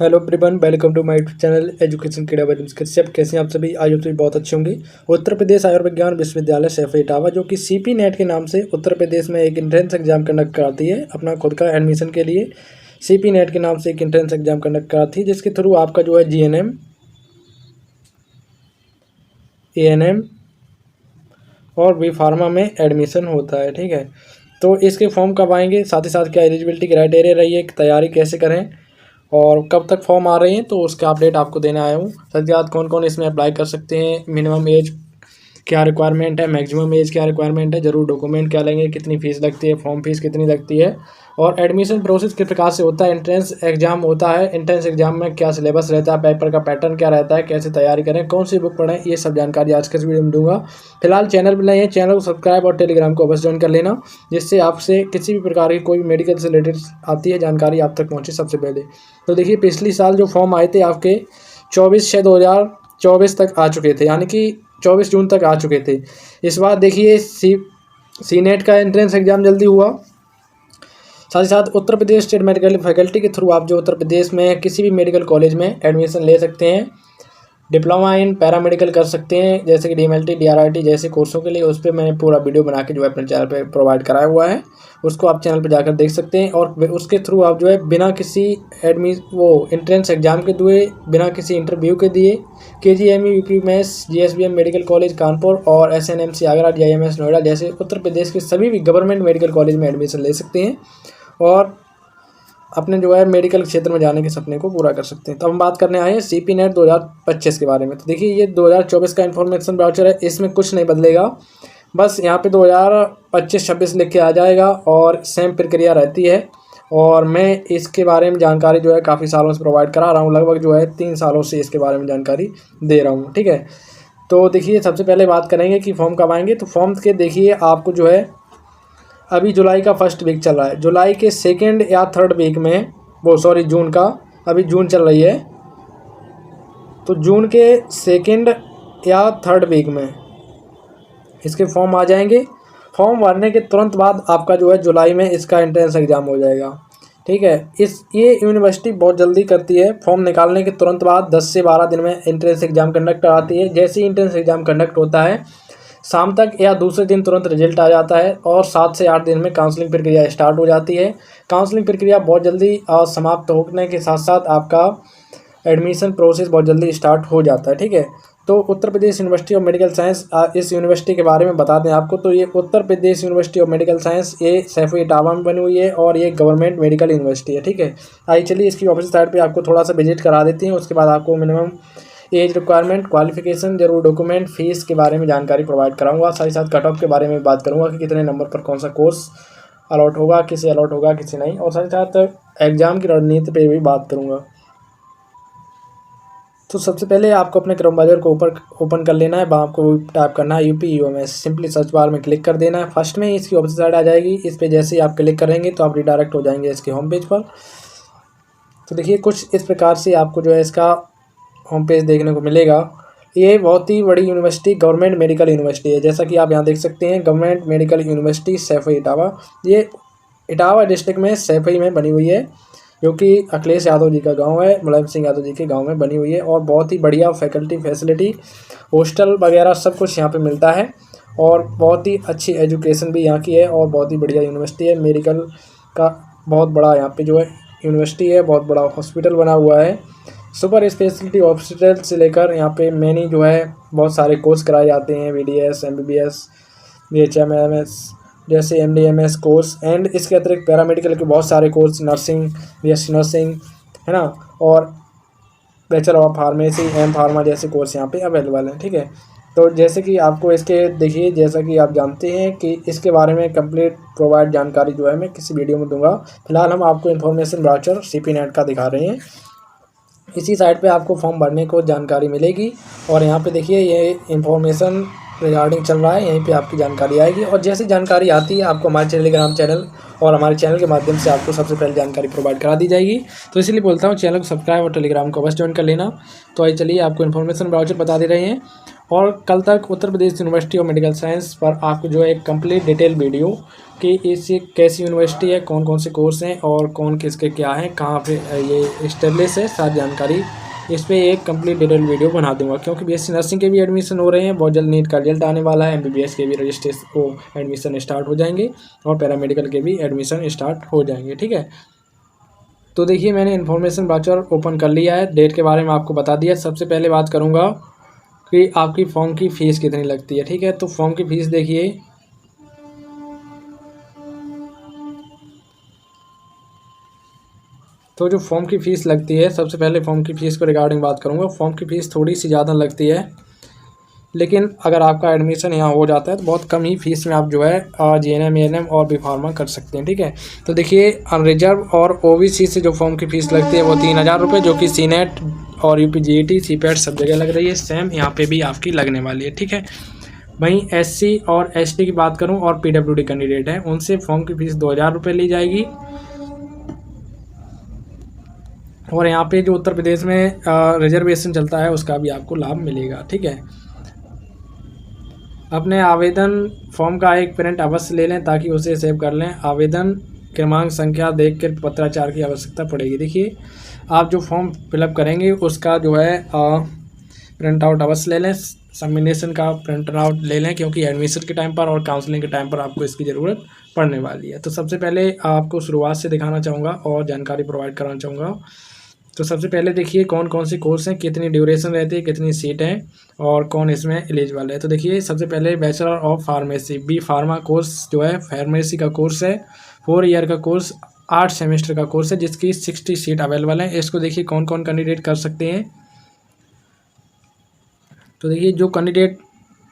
Hello everyone, welcome to my YouTube channel education कीड़ा बाय सब। कैसे हैं आप सभी? आज आप सभी बहुत अच्छे होंगे। उत्तर प्रदेश आयुर्विज्ञान विश्वविद्यालय सैफई इटावा, जो कि सीपी नेट के नाम से उत्तर प्रदेश में एक एंट्रेंस एग्जाम कंडक्ट कराती है अपना खुद का एडमिशन के लिए। सीपी नेट के नाम से एक एंट्रेंस एग्जाम कंडक्ट कराती है, जिसके थ्रू आपका जो है जीएनएम, एएनएम और बी फार्मा में एडमिशन होता है। ठीक है, तो इसके फॉर्म कब आएंगे, साथ ही साथ क्या एलिजिबिलिटी क्राइटेरिया रही है, तैयारी कैसे करें और कब तक फॉर्म आ रहे हैं, तो उसका अपडेट आपको देने आया हूँ। साथ ही साथ कौन कौन इसमें अप्लाई कर सकते हैं, मिनिमम एज क्या रिक्वायरमेंट है, मैक्सिमम एज क्या रिक्वायरमेंट है, जरूर डॉक्यूमेंट क्या लेंगे, कितनी फ़ीस लगती है, फॉर्म फीस कितनी लगती है और एडमिशन प्रोसेस किस प्रकार से होता है। एंट्रेंस एग्जाम होता है, एंट्रेंस एग्जाम में क्या सिलेबस रहता है, पेपर का पैटर्न क्या रहता है, कैसे तैयारी करें, कौन सी बुक पढ़ें, ये सब जानकारी आज के इस वीडियो में दूंगा। फिलहाल चैनल पर नए हैं, चैनल को सब्सक्राइब और टेलीग्राम को अवश्य ज्वाइन कर लेना, जिससे आपसे किसी भी प्रकार की कोई भी मेडिकल से रिलेटेड आती है जानकारी आप तक पहुँचे सबसे पहले। तो देखिए, पिछली साल जो फॉर्म आए थे आपके 24/6/2024 तक आ चुके थे, यानी कि 24 जून तक आ चुके थे। इस बार देखिए सी नेट का एंट्रेंस एग्जाम जल्दी हुआ। साथ ही साथ Uttar Pradesh state medical faculty के थ्रू आप जो उत्तर प्रदेश में किसी भी मेडिकल कॉलेज में एडमिशन ले सकते हैं। डिप्लोमा इन पैरामेडिकल कर सकते हैं, जैसे कि डीएमएलटी, डीआरआईटी जैसे कोर्सों के लिए। उस पर मैंने पूरा वीडियो बना के जो है अपने चैनल पे प्रोवाइड कराया हुआ है, उसको आप चैनल पे जाकर देख सकते हैं। और उसके थ्रू आप जो है बिना किसी एंट्रेंस एग्जाम के दिए, बिना किसी इंटरव्यू के दिए केजीएमयू, यूपीएमएस, जीएसबीएम मेडिकल कॉलेज कानपुर और एसएनएमसी आगरा, जीआईएमएस नोएडा जैसे उत्तर प्रदेश के सभी भी गवर्नमेंट मेडिकल कॉलेज में एडमिशन ले सकते हैं और अपने जो है मेडिकल क्षेत्र में जाने के सपने को पूरा कर सकते हैं। तो हम बात करने आए हैं सीपी नेट 2025 के बारे में। तो देखिए, ये 2024 का इन्फॉर्मेशन ब्राउचर है, इसमें कुछ नहीं बदलेगा, बस यहाँ पे 2025-26 लिख के आ जाएगा और सेम प्रक्रिया रहती है। और मैं इसके बारे में जानकारी जो है काफ़ी सालों से प्रोवाइड करा रहा हूँ, लगभग जो है 3 सालों से इसके बारे में जानकारी दे रहा हूँ। ठीक है, तो देखिए, सबसे पहले बात करेंगे कि फॉर्म कब आएंगे। तो फॉर्म के देखिए आपको जो है अभी जुलाई का फर्स्ट वीक चल रहा है, जुलाई के सेकेंड या थर्ड वीक में, जून का, अभी जून चल रही है, तो जून के सेकेंड या थर्ड वीक में इसके फॉर्म आ जाएंगे। फॉर्म भरने के तुरंत बाद आपका जो है जुलाई में इसका एंट्रेंस एग्ज़ाम हो जाएगा। ठीक है, ये यूनिवर्सिटी बहुत जल्दी करती है, फॉर्म निकालने के तुरंत बाद 10 से 12 दिन में एंट्रेंस एग्ज़ाम कंडक्ट कराती है। जैसे ही एंट्रेंस एग्ज़ाम कंडक्ट होता है, शाम तक या दूसरे दिन तुरंत रिजल्ट आ जाता है और 7 से 8 दिन में काउंसलिंग प्रक्रिया स्टार्ट हो जाती है। काउंसलिंग प्रक्रिया बहुत जल्दी समाप्त होने के साथ साथ आपका एडमिशन प्रोसेस बहुत जल्दी स्टार्ट हो जाता है। ठीक है, तो Uttar Pradesh university of medical science, इस यूनिवर्सिटी के बारे में बता दें आपको, तो ये Uttar Pradesh university of medical science ये सैफई इटावा में बनी हुई है और ये गवर्नमेंट मेडिकल यूनिवर्सिटी है। ठीक है, आइए चलिए इसकी ऑफिशियल साइट पे आपको थोड़ा सा विजिट करा देती हैं। उसके बाद आपको मिनिमम एज रिक्वायरमेंट, क्वालिफिकेशन, जरूर डॉक्यूमेंट, फीस के बारे में जानकारी प्रोवाइड कराऊंगा। साथ ही साथ कट ऑफ के बारे में बात करूंगा कि कितने नंबर पर कौन सा कोर्स अलॉट होगा, किसे अलॉट होगा, किसे नहीं, और साथ ही साथ एग्जाम की रणनीति पे भी बात करूंगा। तो सबसे पहले आपको अपने क्रोम ब्राउज़र को ऊपर ओपन कर लेना है, आपको टाइप करना है UPUMS, सिंपली सर्च बार में क्लिक कर देना है। फर्स्ट में इसकी ऑफिशियल साइट आ जाएगी, इस पर जैसे ही आप क्लिक करेंगे तो आप रिडायरेक्ट हो जाएंगे इसके होम पेज पर। तो देखिए, कुछ इस प्रकार से आपको जो है इसका होम पेज देखने को मिलेगा। ये बहुत ही बड़ी यूनिवर्सिटी गवर्नमेंट मेडिकल यूनिवर्सिटी है, जैसा कि आप यहाँ देख सकते हैं, government medical university Saifai Etawah. ये इटावा डिस्ट्रिक्ट में सैफई में बनी हुई है, जो कि अखिलेश यादव जी का गांव है, मुलायम सिंह यादव जी के गांव में बनी हुई है। और बहुत ही बढ़िया फैकल्टी फैसिलिटी, हॉस्टल वगैरह सब कुछ यहाँ पे मिलता है और बहुत ही अच्छी एजुकेशन भी यहाँ की है और बहुत ही बढ़िया यूनिवर्सिटी है। मेडिकल का बहुत बड़ा यहाँ पे जो है यूनिवर्सिटी है, बहुत बड़ा हॉस्पिटल बना हुआ है। सुपर स्पेशलिटी हॉस्पिटल से लेकर यहाँ पे मैनी जो है बहुत सारे कोर्स कराए जाते हैं, BDS, MBBS, BHMS जैसे MDMS कोर्स, एंड इसके अतिरिक्त पैरामेडिकल के बहुत सारे कोर्स, नर्सिंग, BSc नर्सिंग है ना, और बैचलर ऑफ फार्मेसी, M-Pharma जैसे कोर्स यहाँ पे अवेलेबल हैं। ठीक है, तो जैसे कि आपको इसके देखिए, जैसा कि आप जानते हैं कि इसके बारे में कंप्लीट प्रोवाइड जानकारी जो है मैं किसी वीडियो में दूंगा। फिलहाल हम आपको इन्फॉर्मेशन ब्राउचर सीपी नेट का दिखा रहे हैं। इसी साइट पे आपको फॉर्म भरने को जानकारी मिलेगी और यहाँ पे देखिए, ये इन्फॉर्मेशन रिगार्डिंग चल रहा है, यहीं पे आपकी जानकारी आएगी। और जैसे जानकारी आती है आपको हमारे टेलीग्राम चैनल और हमारे चैनल के माध्यम से आपको सबसे पहले जानकारी प्रोवाइड करा दी जाएगी। तो इसलिए बोलता हूँ चैनल को सब्सक्राइब और टेलीग्राम को अवश्य ज्वाइन कर लेना। तो आइए चलिए आपको इन्फॉर्मेशन ब्राउचर बता दे रहे हैं। और कल तक Uttar Pradesh university of medical science पर आपको जो है एक कंप्लीट डिटेल वीडियो कि इससे कैसी यूनिवर्सिटी है, कौन कौन से कोर्स हैं और कौन किसके क्या हैं, कहाँ पे ये इस्टेब्लिश है, सारी जानकारी इस पर एक कंप्लीट डिटेल वीडियो बना दूंगा। क्योंकि बीएससी नर्सिंग के भी एडमिशन हो रहे हैं, बहुत जल्द नीट का रिजल्ट आने वाला है, एमबीबीएस के भी रजिस्ट्रेशन को एडमिशन स्टार्ट हो जाएंगे और पैरामेडिकल के भी एडमिशन स्टार्ट हो जाएंगे। ठीक है, तो देखिए मैंने इन्फॉर्मेशन ब्राउचर ओपन कर लिया है, डेट के बारे में आपको बता दिया। सबसे पहले बात करूँगा कि आपकी फॉर्म की फ़ीस कितनी लगती है। ठीक है, तो फॉर्म की फ़ीस देखिए, तो जो फॉर्म की फ़ीस लगती है, सबसे पहले फॉर्म की फ़ीस को रिगार्डिंग बात करूँगा। फॉर्म की फ़ीस थोड़ी सी ज़्यादा लगती है, लेकिन अगर आपका एडमिशन यहाँ हो जाता है तो बहुत कम ही फीस में आप जो है जीएनएम, एएनएम और बी फार्मा कर सकते हैं। ठीक है, तो देखिए रिजर्व और ओबीसी से जो फॉर्म की फ़ीस लगती है वो 3000 रुपये, जो कि सीनेट और यूपीजीईटी, सीपैट सब जगह लग रही है, सेम यहाँ पे भी आपकी लगने वाली है। ठीक है, वहीं एससी और एसटी की बात करूँ और पीडब्ल्यूडी कैंडिडेट हैं, उनसे फॉर्म की फ़ीस 2000 रुपये ली जाएगी। और यहाँ पे जो उत्तर प्रदेश में रिजर्वेशन चलता है उसका भी आपको लाभ मिलेगा। ठीक है, अपने आवेदन फॉर्म का एक प्रिंट अवश्य ले लें ताकि उसे सेव कर लें। आवेदन क्रमांक संख्या देख कर पत्राचार की आवश्यकता पड़ेगी। देखिए आप जो फॉर्म फिलअप करेंगे उसका जो है प्रिंट आउट अवश्य ले लें, सबमिनेशन का प्रिंट आउट ले लें, क्योंकि एडमिशन के टाइम पर और काउंसलिंग के टाइम पर आपको इसकी ज़रूरत पड़ने वाली है। तो सबसे पहले आपको शुरुआत से दिखाना चाहूँगा और जानकारी प्रोवाइड कराना चाहूँगा। तो सबसे पहले देखिए कौन कौन से कोर्स हैं, कितनी ड्यूरेशन रहती है, कितनी सीट हैं और कौन इसमें एलिजिबल है। तो देखिए सबसे पहले bachelor of pharmacy B pharma course जो है फार्मेसी का कोर्स है, 4 ईयर का कोर्स, 8 सेमेस्टर का कोर्स है, जिसकी 60 सीट अवेलेबल है। इसको देखिए कौन कौन कैंडिडेट कर सकते हैं। तो देखिए जो कैंडिडेट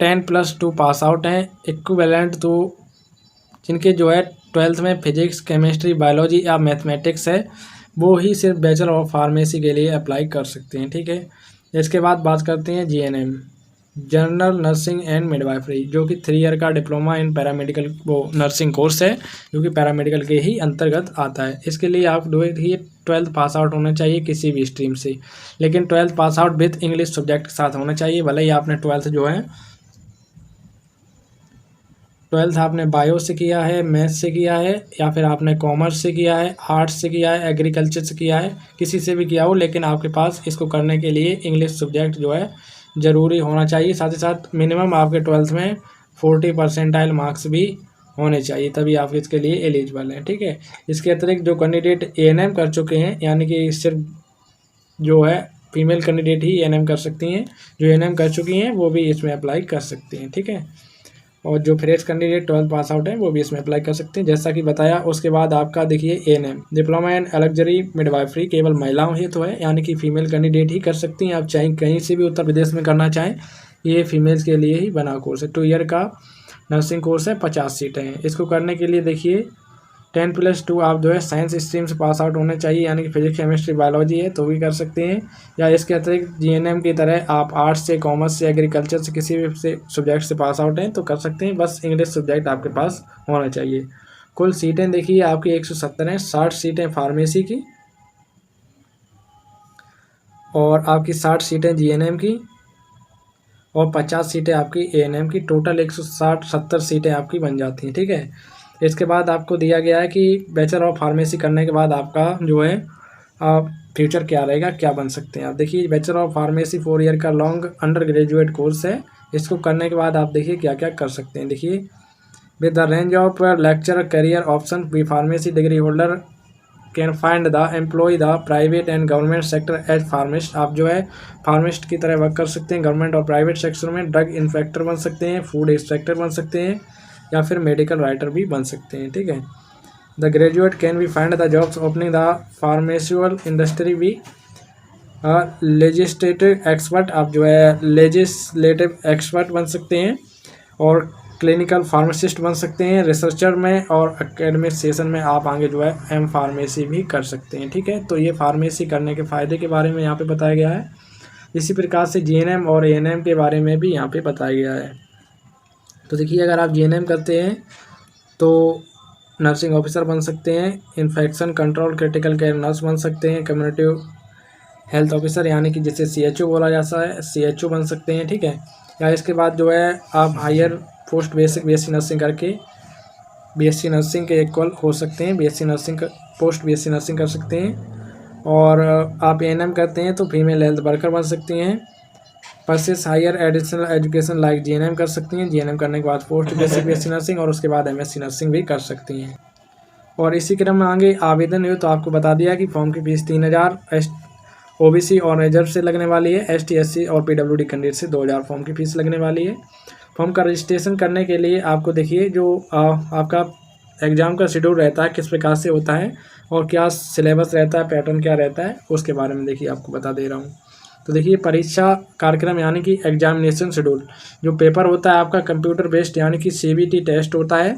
10+2 पास आउट हैं, इक्विवेलेंट तो जिनके जो है 12th में फिजिक्स, केमिस्ट्री, बायोलॉजी या मैथमेटिक्स है, वो ही सिर्फ बैचलर ऑफ फार्मेसी के लिए अप्लाई कर सकते हैं। ठीक है, इसके बाद बात करते हैं GNM, general nursing and midwifery, जो कि 3 ईयर का डिप्लोमा इन पैरामेडिकल वो नर्सिंग कोर्स है, जो कि पैरामेडिकल के ही अंतर्गत आता है। इसके लिए आप जो है 12th पास आउट होना चाहिए किसी भी स्ट्रीम से, लेकिन 12th pass out with English subject के साथ होना चाहिए। भले ही आपने 12th जो है 12th आपने बायो से किया है, मैथ्स से किया है, या फिर आपने कॉमर्स से किया है, आर्ट्स से किया है, एग्रीकल्चर से किया है, किसी से भी किया हो, लेकिन आपके पास इसको करने के लिए इंग्लिश सब्जेक्ट जो है ज़रूरी होना चाहिए। साथ ही साथ मिनिमम आपके 12th में 40 परसेंटाइल मार्क्स भी होने चाहिए, तभी आप इसके लिए एलिजिबल हैं। ठीक है, इसके अतिरिक्त जो कैंडिडेट एएनएम कर चुके हैं, यानी कि सिर्फ जो है फीमेल कैंडिडेट ही एएनएम कर सकती हैं, जो एएनएम कर चुकी हैं वो भी इसमें अप्लाई कर सकती हैं। ठीक है, और जो fresh candidate 12th pass out है वो भी इसमें अप्लाई कर सकते हैं, जैसा कि बताया। उसके बाद आपका देखिए ANM diploma in luxury midwifery केवल महिलाओं ही तो है, यानी कि फीमेल कैंडिडेट ही कर सकती हैं। आप चाहे कहीं से भी उत्तर प्रदेश में करना चाहें, ये फीमेल्स के लिए ही बना कोर्स है। 2 ईयर का नर्सिंग कोर्स है, 50 सीटें हैं। इसको करने के लिए देखिए 10+2 आप जो है साइंस स्ट्रीम से पास आउट होने चाहिए, यानी कि फिजिक्स, केमिस्ट्री, बायोलॉजी है तो भी कर सकते हैं, या इसके अतिरिक्त जीएनएम की तरह आप आर्ट्स से, कॉमर्स से, एग्रीकल्चर से, किसी भी से सब्जेक्ट से पास आउट हैं तो कर सकते हैं। बस इंग्लिश सब्जेक्ट आपके पास होना चाहिए। कुल सीटें देखिए आपकी 170 हैं, 60 सीटें फार्मेसी की और आपकी 60 सीटें जीएनएम की और 50 सीटें आपकी एएनएम की। टोटल 160-70 सीटें आपकी बन जाती हैं। ठीक है, इसके बाद आपको दिया गया है कि बैचलर ऑफ फार्मेसी करने के बाद आपका जो है फ्यूचर क्या रहेगा, क्या बन सकते हैं आप। देखिए बैचलर ऑफ फार्मेसी 4 ईयर का लॉन्ग अंडर ग्रेजुएट कोर्स है। इसको करने के बाद आप देखिए क्या क्या कर सकते हैं। देखिए with the range of lecture career option, B pharmacy degree holder can find the employ the private and government sector as pharmacist. आप जो है फार्मिस्ट की तरह वर्क कर सकते हैं गवर्नमेंट और प्राइवेट सेक्टर में। ड्रग इंस्पेक्टर बन सकते हैं, फूड इंस्पेक्टर बन सकते हैं, या फिर मेडिकल राइटर भी बन सकते हैं। ठीक है, the graduate can be find the jobs opening the pharmaceutical industry भी। लेजिस्लेटिव एक्सपर्ट, आप जो है लेजिस्लेटिव एक्सपर्ट बन सकते हैं और क्लिनिकल फार्मासिस्ट बन सकते हैं। रिसर्चर में और एकेडमिक सेशन में आप आगे जो है एम फार्मेसी भी कर सकते हैं। ठीक है, तो ये फार्मेसी करने के फ़ायदे के बारे में यहाँ पे बताया गया है। इसी प्रकार से जीएनएम और एएनएम के बारे में भी यहाँ पे बताया गया है। तो देखिए अगर आप जीएनएम करते हैं तो नर्सिंग ऑफिसर बन सकते हैं, infection control critical care nurse बन सकते हैं, कम्युनिटी हेल्थ ऑफिसर यानी कि जिसे सीएचओ बोला जाता है सीएचओ बन सकते हैं, ठीक है। या इसके बाद जो है आप higher post basic BSc nursing करके बीएससी नर्सिंग के इक्वल हो सकते हैं, बीएससी नर्सिंग का पोस्ट बीएससी नर्सिंग कर सकते हैं। और आप एएनएम करते हैं तो फीमेल हेल्थ वर्कर बन सकती हैं, pursues higher additional education like GNM कर सकती हैं, जीएनएम करने के बाद पोस्ट बेसिक बीएससी नर्सिंग और उसके बाद एमएससी नर्सिंग भी कर सकती हैं। और इसी क्रम में आगे आवेदन हुए तो आपको बता दिया कि फॉर्म की फीस 3000 ओबीसी और रिजर्व से लगने वाली है, एसटी एससी और पीडब्ल्यूडी कैंडिडेट से 2000 फॉर्म की फीस लगने वाली है। फॉर्म का रजिस्ट्रेशन करने के लिए आपको देखिए जो आपका एग्ज़ाम का शेड्यूल रहता है किस प्रकार से होता है और क्या सिलेबस रहता है, पैटर्न क्या रहता है, उसके बारे में देखिए आपको बता दे रहा हूँ। तो देखिए परीक्षा कार्यक्रम यानी कि एग्जामिनेशन शेड्यूल, जो पेपर होता है आपका कंप्यूटर बेस्ड यानी कि सीबीटी टेस्ट होता है,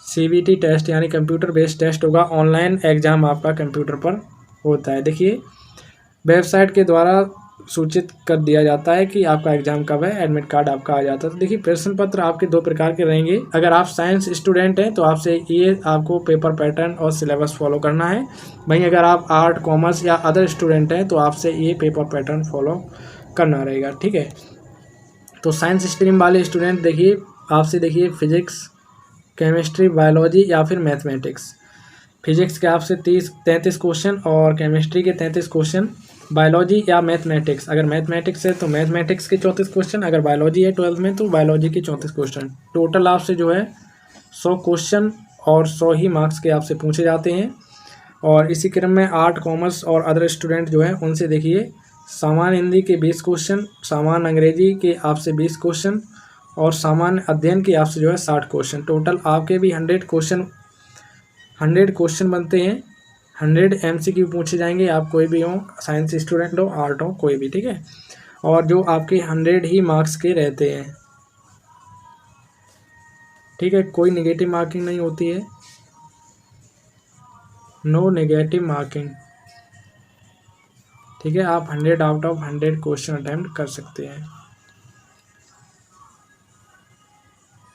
सीबीटी टेस्ट यानी कंप्यूटर बेस्ड टेस्ट होगा, ऑनलाइन एग्ज़ाम आपका कंप्यूटर पर होता है। देखिए वेबसाइट के द्वारा सूचित कर दिया जाता है कि आपका एग्ज़ाम कब है, एडमिट कार्ड आपका आ जाता है। तो देखिए प्रश्न पत्र आपके 2 प्रकार के रहेंगे। अगर आप साइंस स्टूडेंट हैं तो आपसे ये आपको पेपर पैटर्न और सिलेबस फॉलो करना है। वहीं अगर आप आर्ट कॉमर्स या अदर स्टूडेंट हैं तो आपसे ये पेपर पैटर्न फॉलो करना रहेगा, ठीक है। तो साइंस स्ट्रीम वाले स्टूडेंट देखिए आपसे देखिए फिजिक्स, केमिस्ट्री, बायोलॉजी या फिर मैथमेटिक्स। फिजिक्स के आपसे 33 क्वेश्चन और केमिस्ट्री के 33 क्वेश्चन, बायोलॉजी या मैथमेटिक्स, अगर मैथमेटिक्स है तो मैथमेटिक्स के 34 क्वेश्चन, अगर बायोलॉजी है 12th में तो बायोलॉजी के 34 क्वेश्चन। टोटल आपसे जो है 100 क्वेश्चन और 100 ही मार्क्स के आपसे पूछे जाते हैं। और इसी क्रम में आर्ट कॉमर्स और अदर स्टूडेंट जो है उनसे देखिए सामान्य हिंदी के 20 क्वेश्चन, सामान्य अंग्रेजी के आपसे 20 क्वेश्चन और सामान्य अध्ययन के आपसे जो है 60 क्वेश्चन। टोटल आपके भी 100 क्वेश्चन बनते हैं। 100 एमसीक्यू पूछे जाएंगे, आप कोई भी हो, साइंस स्टूडेंट हो, आर्ट हो, कोई भी, ठीक है। और जो आपके 100 ही मार्क्स के रहते हैं, ठीक है, कोई नेगेटिव मार्किंग नहीं होती है, नो नेगेटिव मार्किंग, ठीक है। आप 100 आउट ऑफ 100 क्वेश्चन अटेम्प्ट कर सकते हैं।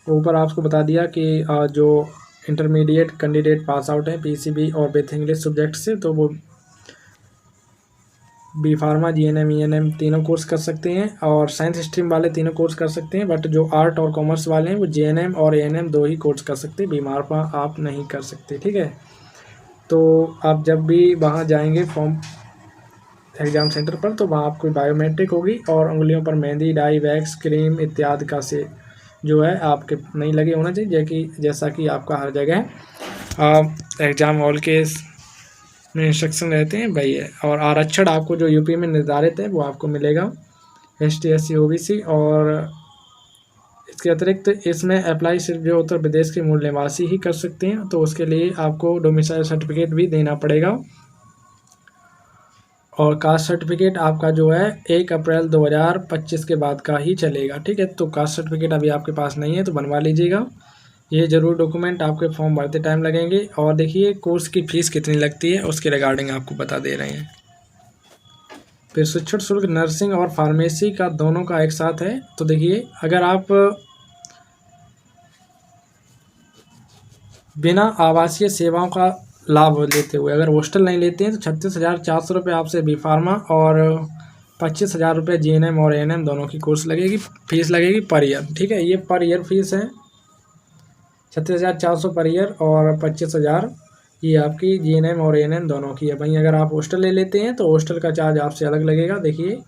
ऊपर आपको बता दिया कि जो इंटरमीडिएट कैंडिडेट पास आउट है पीसीबी और विथ इंग्लिश सब्जेक्ट से तो वो बी फार्मा, जीएनएम, ईएनएम तीनों कोर्स कर सकते हैं और साइंस स्ट्रीम वाले तीनों कोर्स कर सकते हैं। बट जो आर्ट और कॉमर्स वाले हैं वो जीएनएम और एएनएम 2 ही कोर्स कर सकते हैं, बी फार्मा आप नहीं कर सकते, ठीक है। तो आप जब भी वहाँ जाएंगे फॉर्म एग्ज़ाम सेंटर पर तो वहाँ आपको बायोमेट्रिक होगी और उंगलियों पर मेहंदी, डाई, वैक्स, क्रीम इत्यादि का से जो है आपके नहीं लगे होना चाहिए, जैसा कि आपका हर जगह एग्ज़ाम हॉल के में इंस्ट्रक्शन रहते हैं वही है। और आरक्षण आपको जो यूपी में निर्धारित है वो आपको मिलेगा, एसटी, एससी, ओबीसी। और इसके अतिरिक्त इसमें अप्लाई सिर्फ जो उत्तर प्रदेश के मूल निवासी ही कर सकते हैं, तो उसके लिए आपको डोमिसाइल सर्टिफिकेट भी देना पड़ेगा। और कास्ट सर्टिफिकेट आपका जो है 1 अप्रैल 2025 के बाद का ही चलेगा, ठीक है। तो कास्ट सर्टिफिकेट अभी आपके पास नहीं है तो बनवा लीजिएगा, ये ज़रूर डॉक्यूमेंट आपके फॉर्म भरते टाइम लगेंगे। और देखिए कोर्स की फ़ीस कितनी लगती है उसके रिगार्डिंग आपको बता दे रहे हैं। प्रशिक्षण शुल्क नर्सिंग और फार्मेसी का दोनों का एक साथ है। तो देखिए अगर आप बिना आवासीय सेवाओं का लाभ लेते हुए अगर हॉस्टल नहीं लेते हैं तो 36,400 रुपये आपसे बी फार्मा और 25,000 रुपये जीएनएम और एएनएम दोनों की कोर्स लगेगी, फीस लगेगी पर ईयर, ठीक है। ये पर ईयर फीस है 36,400 पर ईयर और 25,000 ये आपकी जीएनएम और एएनएम दोनों की है। वहीं अगर आप हॉस्टल ले लेते हैं तो हॉस्टल का चार्ज आपसे अलग लगेगा। देखिए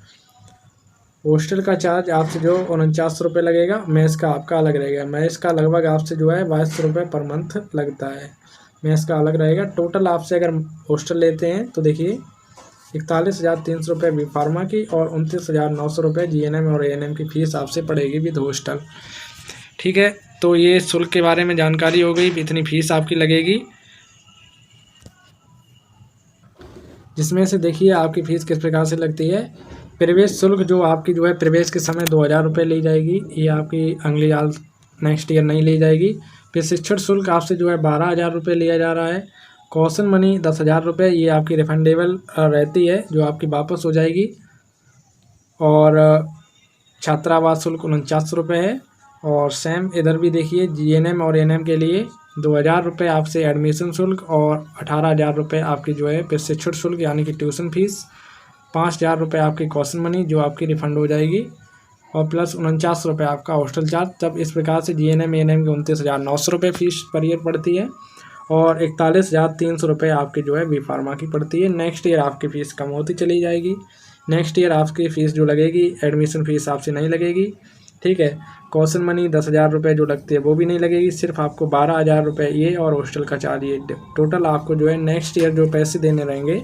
हॉस्टल का चार्ज आपसे जो 49 रुपये लगेगा, मेस का आपका अलग रहेगा। मेस का लगभग आपसे जो है 2200 रुपये पर मंथ लगता है, मेस का अलग रहेगा। टोटल आपसे अगर हॉस्टल लेते हैं तो देखिए 41,300 रुपये बी फार्मा की और 29,900 रुपये जीएनएम और एएनएम की फ़ीस आपसे पड़ेगी विद हॉस्टल, ठीक है। तो ये शुल्क के बारे में जानकारी हो गई, इतनी फ़ीस आपकी लगेगी, जिसमें से देखिए आपकी फ़ीस किस प्रकार से लगती है। प्रवेश शुल्क जो आपकी जो है प्रवेश के समय 2,000 रुपये ली जाएगी, ये आपकी अगली साल नेक्स्ट ईयर नहीं ली जाएगी। प्रशिक्षण शुल्क आपसे जो है 12,000 रुपये लिया जा रहा है। कॉशन मनी 10,000 रुपये, ये आपकी रिफंडेबल रहती है जो आपकी वापस हो जाएगी। और छात्रावास शुल्क 49 रुपये है और सेम इधर भी देखिए जीएनएम और एएनएम के लिए 2000 रुपये आपसे एडमिशन शुल्क और 18,000 रुपये आपकी जो है प्रशिक्षण शुल्क यानी कि ट्यूशन फीस, 5,000 रुपये आपकी कॉशन मनी जो आपकी रिफ़ंड हो जाएगी और प्लस 49 रुपये आपका हॉस्टल चार्ज। तब इस प्रकार से जीएनएम एएनएम की 29,900 रुपये फीस पर ईयर पड़ती है और 41,300 रुपये आपकी जो है बी फार्मा की पड़ती है। नेक्स्ट ईयर आपकी फ़ीस कम होती चली जाएगी। नेक्स्ट ईयर आपकी फ़ीस जो लगेगी एडमिशन फ़ीस आपसे नहीं लगेगी, ठीक है। कॉशन मनी 10,000 रुपये जो लगती है वो भी नहीं लगेगी, सिर्फ आपको 12,000 रुपये ये और हॉस्टल का चार्ज ये टोटल आपको जो है नेक्स्ट ईयर जो पैसे देने रहेंगे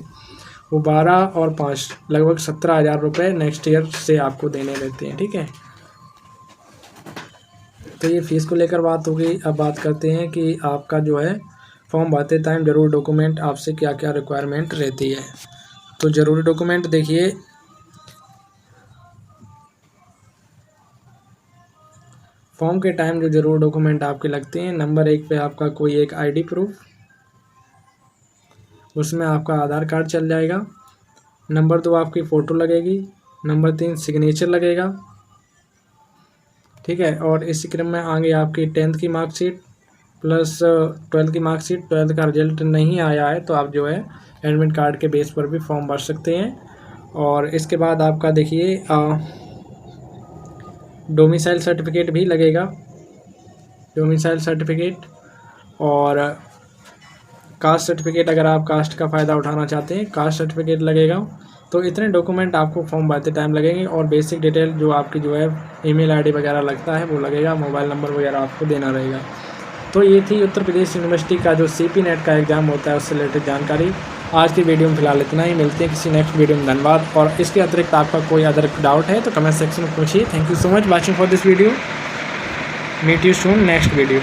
वो 12 और 5 लगभग 17,000 रुपये नेक्स्ट ईयर से आपको देने रहते हैं, ठीक है। तो ये फ़ीस को लेकर बात हो गई। अब बात करते हैं कि आपका जो है फॉर्म भरते टाइम ज़रूरी डॉक्यूमेंट आपसे क्या क्या रिक्वायरमेंट रहती है। तो ज़रूरी डॉक्यूमेंट देखिए, फॉर्म के टाइम जो ज़रूरी डॉक्यूमेंट आपके लगते हैं, नंबर 1 पे आपका कोई एक आईडी प्रूफ, उसमें आपका आधार कार्ड चल जाएगा। नंबर 2 आपकी फ़ोटो लगेगी। नंबर 3 सिग्नेचर लगेगा, ठीक है। और इसी क्रम में आगे आपकी 10th की मार्कशीट प्लस 12th की मार्कशीट। 12th का रिजल्ट नहीं आया है तो आप जो है एडमिट कार्ड के बेस पर भी फॉर्म भर सकते हैं। और इसके बाद आपका देखिए डोमिसाइल सर्टिफिकेट भी लगेगा, डोमिसाइल सर्टिफिकेट और कास्ट सर्टिफिकेट, अगर आप कास्ट का फ़ायदा उठाना चाहते हैं कास्ट सर्टिफिकेट लगेगा। तो इतने डॉक्यूमेंट आपको फॉर्म भरते टाइम लगेंगे और बेसिक डिटेल जो आपकी जो है ईमेल आईडी वगैरह लगता है वो लगेगा, मोबाइल नंबर वगैरह आपको देना रहेगा। तो ये थी उत्तर प्रदेश यूनिवर्सिटी का जो CP नेट का एग्ज़ाम होता है उससे रिलेटेड जानकारी। आज की वीडियो में फिलहाल इतना ही, मिलते हैं किसी नेक्स्ट वीडियो में। धन्यवाद। और इसके अतिरिक्त आपका कोई अदर डाउट है तो कमेंट सेक्शन में पूछिए। Thank you so much watching for this video. Meet you soon next video.